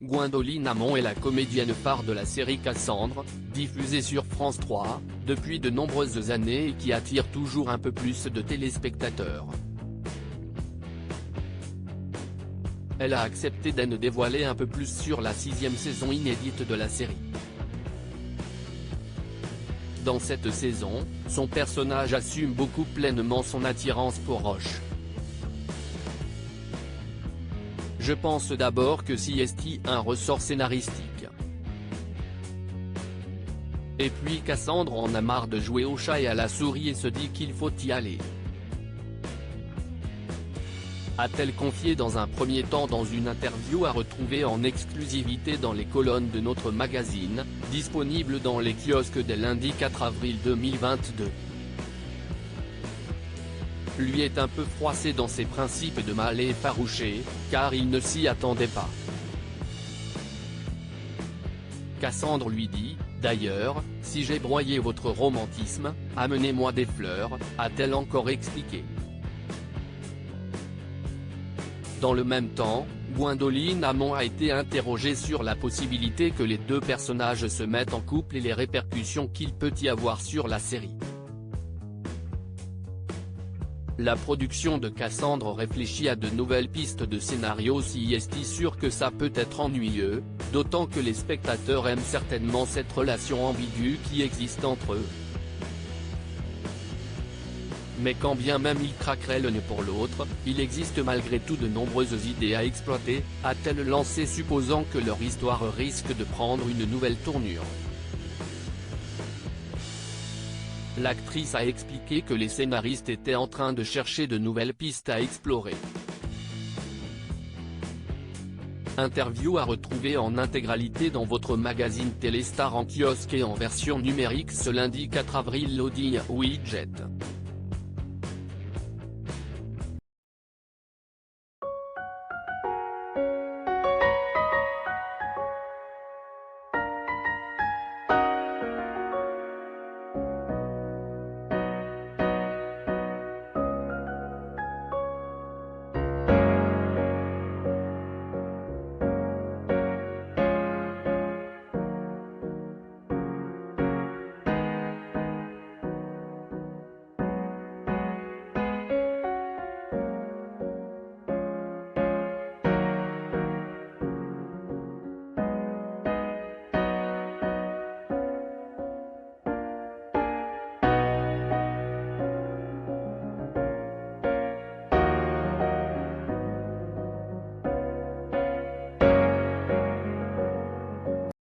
Gwendoline Amon est la comédienne phare de la série Cassandre, diffusée sur France 3, depuis de nombreuses années et qui attire toujours un peu plus de téléspectateurs. Elle a accepté d'en dévoiler un peu plus sur la 6e saison inédite de la série. Dans cette saison, son personnage assume beaucoup pleinement son attirance pour Roche. Je pense d'abord que c'est un ressort scénaristique. Et puis Cassandre en a marre de jouer au chat et à la souris et se dit qu'il faut y aller. A-t-elle confié dans un premier temps dans une interview à retrouver en exclusivité dans les colonnes de notre magazine, disponible dans les kiosques dès lundi 4 avril 2022. Lui est un peu froissé dans ses principes de mal et effarouché, car il ne s'y attendait pas. Cassandre lui dit, d'ailleurs, si j'ai broyé votre romantisme, amenez-moi des fleurs, a-t-elle encore expliqué. Dans le même temps, Gwendoline Amon a été interrogée sur la possibilité que les deux personnages se mettent en couple et les répercussions qu'il peut y avoir sur la série. La production de Cassandre réfléchit à de nouvelles pistes de scénario si est sûr que ça peut être ennuyeux, d'autant que les spectateurs aiment certainement cette relation ambiguë qui existe entre eux. Mais quand bien même ils craqueraient l'un pour l'autre, il existe malgré tout de nombreuses idées à exploiter, a-t-elle lancé supposant que leur histoire risque de prendre une nouvelle tournure. L'actrice a expliqué que les scénaristes étaient en train de chercher de nouvelles pistes à explorer. Interview à retrouver en intégralité dans votre magazine Téléstar en kiosque et en version numérique ce lundi 4 avril. Loading widget.